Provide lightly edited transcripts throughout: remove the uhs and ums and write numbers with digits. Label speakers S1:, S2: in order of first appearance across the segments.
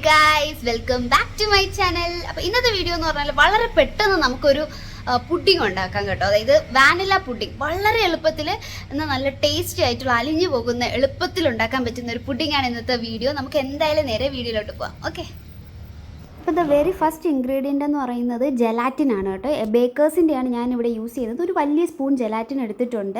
S1: guys, welcome back to my channel. അപ്പോൾ ഇന്നത്തെ video എന്ന് പറഞ്ഞാൽ വളരെ പെട്ടെന്ന് നമുക്കൊരു പുഡിംഗ് ഉണ്ടാക്കാം കേട്ടോ. അതായത് വാനില പുഡിംഗ് വളരെ എളുപ്പത്തിൽ എന്നാൽ നല്ല ടേസ്റ്റി ആയിട്ടുള്ള അലിഞ്ഞു പോകുന്ന എളുപ്പത്തിൽ ഉണ്ടാക്കാൻ പറ്റുന്ന ഒരു പുഡിംഗാണ് ഇന്നത്തെ വീഡിയോ. നമുക്ക് എന്തായാലും നേരെ വീഡിയോയിലോട്ട് പോകാം. ഓക്കെ. അപ്പോൾ ദ വെരി ഫസ്റ്റ് ഇൻഗ്രീഡിയൻ്റ് എന്ന് പറയുന്നത് ജെലാറ്റിനാണ് കേട്ടോ. ബേക്കേഴ്സിൻ്റെയാണ് ഞാനിവിടെ യൂസ് ചെയ്യുന്നത്. ഒരു വലിയ സ്പൂൺ ജെലാറ്റിൻ എടുത്തിട്ടുണ്ട്.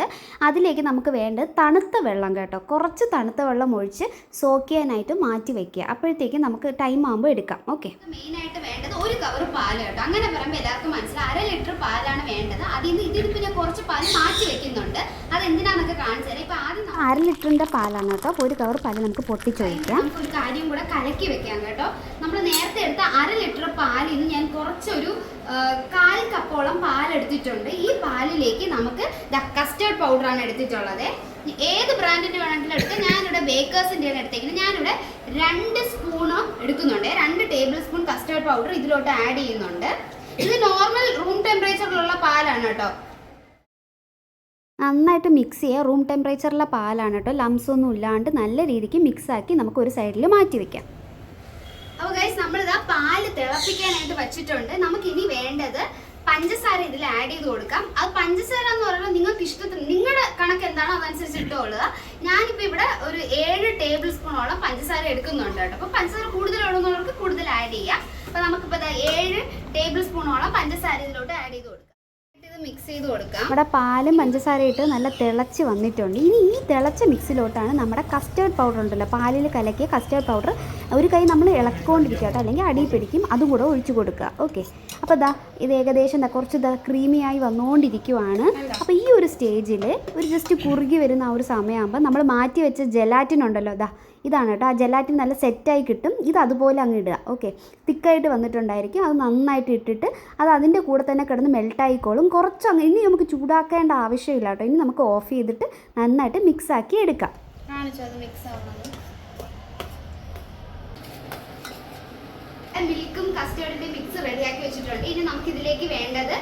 S1: അതിലേക്ക് നമുക്ക് വേണ്ടത് തണുത്ത വെള്ളം കേട്ടോ. കുറച്ച് തണുത്ത വെള്ളം ഒഴിച്ച് സോക്ക് ചെയ്യാനായിട്ട് മാറ്റി വയ്ക്കുക. അപ്പോഴത്തേക്ക് നമുക്ക് ടൈം ആകുമ്പോൾ എടുക്കാം. ഓക്കെ. മെയിനായിട്ട് വേണ്ടത് ഒരു കവർ പാൽ കേട്ടോ. അങ്ങനെ പറയുമ്പോൾ എല്ലാവർക്കും മനസ്സിലായി 1/2 ലിറ്റർ പാലാണ് വേണ്ടത്. അതിൽ നിന്ന് ഇതിൽ പിന്നെ കുറച്ച് പാൽ മാറ്റി വെക്കുന്നുണ്ട്. അതെന്തിനാണെന്നൊക്കെ കാണിച്ചു തരാം. ഇപ്പോൾ ആദ്യം 1/2 ലിറ്ററിൻ്റെ പാലാണ് കേട്ടോ. ഒരു കവർ പാൽ നമുക്ക് പൊട്ടിച്ചൊഴിക്കാം. നമുക്ക് ഒരു കാര്യം കൂടെ കലക്കി വെക്കാം കേട്ടോ. നമ്മൾ നേരത്തെ എടുത്ത 1/2 ലിറ്റർ പാലിന് ഞാൻ കുറച്ചൊരു 1/4 കപ്പോളം പാലെടുത്തിട്ടുണ്ട്. ഈ പാലിലേക്ക് നമുക്ക് കസ്റ്റേർഡ് പൗഡറാണ് എടുത്തിട്ടുള്ളത്. ഏത് ബ്രാൻഡിൻ്റെ വേണമെങ്കിലും എടുക്കാം. ഞാനിവിടെ ബേക്കേഴ്സിൻ്റെയാണ് എടുത്തേക്കുന്നത്. ഞാനിവിടെ 2 സ്പൂണ് എടുക്കുന്നുണ്ട്. 2 ടേബിൾ സ്പൂൺ കസ്റ്റേർഡ് പൗഡർ ഇതിലോട്ട് ആഡ് ചെയ്യുന്നുണ്ട്. ഇത് നോർമൽ റൂം ടെമ്പറേച്ചറിലുള്ള പാലാണ് കേട്ടോ. നന്നായിട്ട് മിക്സ് ചെയ്യുക. റൂം ടെമ്പറേച്ചറിലെ പാലാണ് കേട്ടോ. ലംസ് ഒന്നും ഇല്ലാണ്ട് നല്ല രീതിക്ക് മിക്സാക്കി നമുക്ക് ഒരു സൈഡിൽ മാറ്റി വയ്ക്കാം. അപ്പോൾ ഗൈസ്, നമ്മളിതാ പാല് തിളപ്പിക്കാനായിട്ട് വെച്ചിട്ടുണ്ട്. നമുക്കിനി വേണ്ടത് പഞ്ചസാര ഇതിൽ ആഡ് ചെയ്ത് കൊടുക്കാം. അത് പഞ്ചസാര എന്ന് പറയുന്നത് നിങ്ങൾക്ക് ഇഷ്ടത്തിന് നിങ്ങളുടെ കണക്ക് എന്താണോ അതനുസരിച്ച് ഇട്ടുകൊള്ളുക. ഞാനിപ്പോൾ ഇവിടെ ഒരു 7 ടേബിൾ സ്പൂണോളം പഞ്ചസാര എടുക്കുന്നുണ്ട് കേട്ടോ. അപ്പോൾ പഞ്ചസാര കൂടുതൽ ഇടുന്നവർക്ക് കൂടുതൽ ആഡ് ചെയ്യാം. അപ്പോൾ നമുക്കിപ്പോൾ 7 ടേബിൾ സ്പൂണോളം പഞ്ചസാര ഇതിലോട്ട് ആഡ് ചെയ്ത് കൊടുക്കാം. മിക്സ് ചെയ്ത് കൊടുക്കാം. നമ്മുടെ പാലും പഞ്ചസാരയും ഇട്ട് നല്ല തിളച്ച് വന്നിട്ടുണ്ട്. ഇനി ഈ തിളച്ച മിക്സിലോട്ടാണ് നമ്മുടെ കസ്റ്റേർഡ് പൗഡർ ഉണ്ടല്ലോ, പാലിൽ കലക്കിയ കസ്റ്റേർഡ് പൗഡർ ഒരു കൈ നമ്മൾ ഇളക്കിക്കൊണ്ടിരിക്കുക കേട്ടോ, അല്ലെങ്കിൽ അടി പിടിക്കും. അതും കൂടെ ഒഴിച്ചു കൊടുക്കുക. ഓക്കെ. അപ്പോൾ ഇത് ഏകദേശം കുറച്ച് ക്രീമിയായി വന്നുകൊണ്ടിരിക്കുവാണ്. അപ്പോൾ ഈ ഒരു സ്റ്റേജിൽ ഒരു ജസ്റ്റ് കുറുകി വരുന്ന ആ ഒരു സമയമാകുമ്പോൾ നമ്മൾ മാറ്റി വെച്ച ജെലാറ്റിൻ ഉണ്ടല്ലോ, ഇതാണ് കേട്ടോ. ആ ജെലാറ്റിൻ നല്ല സെറ്റായി കിട്ടും. ഇത് അതുപോലെ അങ്ങ് ഇടുക. ഓക്കെ. തിക്കായിട്ട് വന്നിട്ടുണ്ടായിരിക്കും. അത് നന്നായിട്ട് ഇട്ടിട്ട് അത് അതിൻ്റെ കൂടെ തന്നെ കിടന്ന് മെൽട്ടായിക്കോളും. കുറച്ചങ്ങ് ഇനി നമുക്ക് ചൂടാക്കേണ്ട ആവശ്യമില്ല കേട്ടോ. ഇനി നമുക്ക് ഓഫ് ചെയ്തിട്ട് നന്നായിട്ട് മിക്സാക്കി എടുക്കാം. മിൽക്കും കസ്റ്റേർഡിൻ്റെ മിക്സ് റെഡിയാക്കി വെച്ചിട്ടുണ്ട്. ഇനി നമുക്കിതിലേക്ക് വേണ്ടത്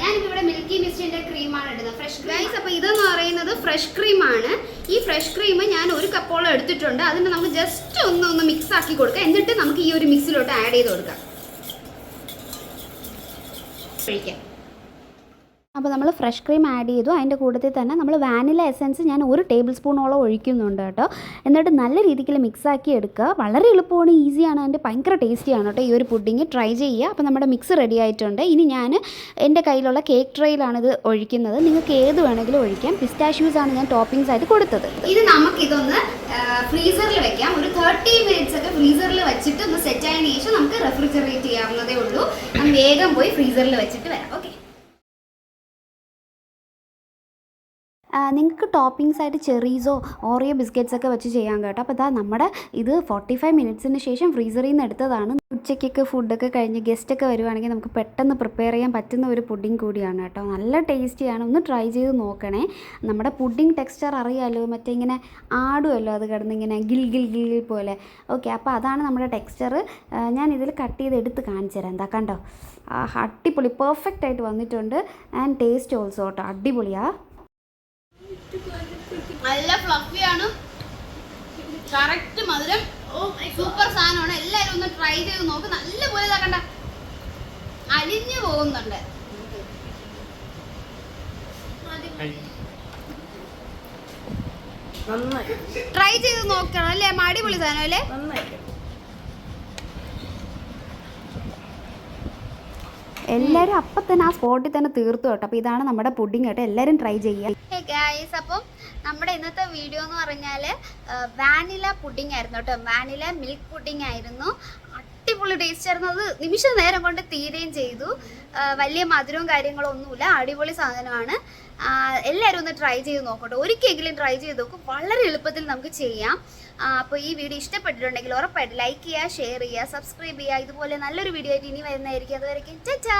S1: ഞാനിപ്പോൾ ഇവിടെ മിൽക്കി മിസ്റ്റിൻ്റെ ക്രീമാണ് ഇടുന്നത്, ഫ്രഷ് ക്രീം. അപ്പോൾ ഇതെന്ന് പറയുന്നത് ഫ്രഷ് ക്രീമാണ്. ഈ ഫ്രഷ് ക്രീം ഞാൻ 1 കപ്പോളം എടുത്തിട്ടുണ്ട്. അതിന് നമുക്ക് ജസ്റ്റ് ഒന്ന് മിക്സ് ആക്കി കൊടുക്കാം. എന്നിട്ട് നമുക്ക് ഈ ഒരു മിക്സിലോട്ട് ആഡ് ചെയ്ത് കൊടുക്കാം. ഒഴിക്കാം. അപ്പോൾ നമ്മൾ ഫ്രഷ് ക്രീം ആഡ് ചെയ്തു. അതിൻ്റെ കൂട്ടത്തിൽ തന്നെ നമ്മൾ വാനില എസൻസ് ഞാൻ 1 ടേബിൾ സ്പൂണോളം ഒഴിക്കുന്നുണ്ട് കേട്ടോ. എന്നിട്ട് നല്ല രീതിയിൽ മിക്സാക്കി എടുക്കുക. വളരെ എളുപ്പമാണ്, ഈസിയാണ്. അതിൻ്റെ ഭയങ്കര ടേസ്റ്റിയാണ് കേട്ടോ ഈ ഒരു പുഡിങ്. ട്രൈ ചെയ്യുക. അപ്പോൾ നമ്മുടെ മിക്സ് റെഡി ആയിട്ടുണ്ട്. ഇനി ഞാൻ എൻ്റെ കയ്യിലുള്ള കേക്ക് ട്രേയിലാണിത് ഒഴിക്കുന്നത്. നിങ്ങൾക്ക് ഏത് വേണമെങ്കിലും ഒഴിക്കാം. പിസ്റ്റാഷ്യൂസ് ആണ് ഞാൻ ടോപ്പിംഗ്സ് ആയിട്ട് കൊടുത്തത്. ഇത് നമുക്കിതൊന്ന് ഫ്രീസറിൽ വെക്കാം. ഒരു 30 മിനിറ്റ്സ് ഒക്കെ ഫ്രീസറിൽ വെച്ചിട്ട് ഒന്ന് സെറ്റ് ആയതിനു ശേഷം നമുക്ക് റെഫ്രിജറേറ്റ് ചെയ്യാവുന്നതേ ഉള്ളൂ. ഞാൻ വേഗം പോയി ഫ്രീസറിൽ വെച്ചിട്ട് വരാം. ഓക്കെ. നിങ്ങൾക്ക് ടോപ്പിങ്സ് ആയിട്ട് ചെറീസോ ഓറിയോ ബിസ്ക്കറ്റ്സൊക്കെ വെച്ച് ചെയ്യാൻ കേട്ടോ. അപ്പോൾ നമ്മുടെ ഇത് 45 മിനിറ്റ്സിന് ശേഷം ഫ്രീസറിൽ നിന്ന് എടുത്തതാണ്. ഉച്ചയ്ക്കൊക്കെ ഫുഡൊക്കെ കഴിഞ്ഞ് ഗസ്റ്റൊക്കെ വരുവാണെങ്കിൽ നമുക്ക് പെട്ടെന്ന് പ്രിപ്പയർ ചെയ്യാൻ പറ്റുന്ന ഒരു പുഡിംഗ് കൂടിയാണ് കേട്ടോ. നല്ല ടേസ്റ്റിയാണ്. ഒന്ന് ട്രൈ ചെയ്ത് നോക്കണേ. നമ്മുടെ പുഡിംഗ് ടെക്സ്ചർ അറിയാമല്ലോ, മറ്റേ ഇങ്ങനെ ആടുമല്ലോ, അത് കിടന്ന് ഇങ്ങനെ ഗിൽ ഗിൽ ഗിൽ പോലെ. ഓക്കെ. അപ്പോൾ അതാണ് നമ്മുടെ ടെക്സ്ചർ. ഞാൻ ഇതിൽ കട്ട് ചെയ്ത് എടുത്ത് കാണിച്ചു തരാം. എന്താ കണ്ടോ, അടിപൊളി പെർഫെക്റ്റ് ആയിട്ട് വന്നിട്ടുണ്ട്. ആൻഡ് ടേസ്റ്റ് ഓൾസോ കേട്ടോ അടിപൊളിയാണ്. നല്ല ഫ്ലഫിയാണ്, കറക്റ്റ് മധുരം, സൂപ്പർ സാധനമാണ്. എല്ലാവരും ഒന്ന് ട്രൈ ചെയ്ത് നോക്ക്. നല്ല പോലെ ഇതാക്കണ്ട അലിഞ്ഞു പോകുന്നുണ്ട്. ട്രൈ ചെയ്ത് നോക്കണം അല്ലേ, അടിപൊളി സാധനം അല്ലേ. എല്ലാവരും അപ്പം തന്നെ ആ സ്പോട്ടിൽ തന്നെ തീർത്തു കേട്ടോ. അപ്പോൾ ഇതാണ് നമ്മുടെ പുഡിംഗ് കേട്ടോ. എല്ലാവരും ട്രൈ ചെയ്യുക. ഗൈസ്, അപ്പം നമ്മുടെ ഇന്നത്തെ വീഡിയോ എന്ന് പറഞ്ഞാൽ വാനില പുഡിംഗ് ആയിരുന്നു കേട്ടോ. വാനില മിൽക്ക് പുഡിംഗ് ആയിരുന്നു. അടിപൊളി ടേസ്റ്റ് ആയിരുന്നു. അത് നിമിഷ നേരം കൊണ്ട് തീരുകയും ചെയ്തു. വലിയ മധുരവും കാര്യങ്ങളും ഒന്നുമില്ല. അടിപൊളി സാധനമാണ്. എല്ലാവരും ഒന്ന് ട്രൈ ചെയ്ത് നോക്കട്ടെ. ഒരിക്കലെങ്കിലും ട്രൈ ചെയ്ത് നോക്കും. വളരെ എളുപ്പത്തിൽ നമുക്ക് ചെയ്യാം. അപ്പോൾ ഈ വീഡിയോ ഇഷ്ടപ്പെട്ടിട്ടുണ്ടെങ്കിൽ ഉറപ്പായിട്ട് ലൈക്ക് ചെയ്യുക, ഷെയർ ചെയ്യുക, സബ്സ്ക്രൈബ് ചെയ്യുക. ഇതുപോലെ നല്ലൊരു വീഡിയോ ആയിട്ട് ഇനി വരുന്നതായിരിക്കും. അതുവരെയ്ക്കും ചാ.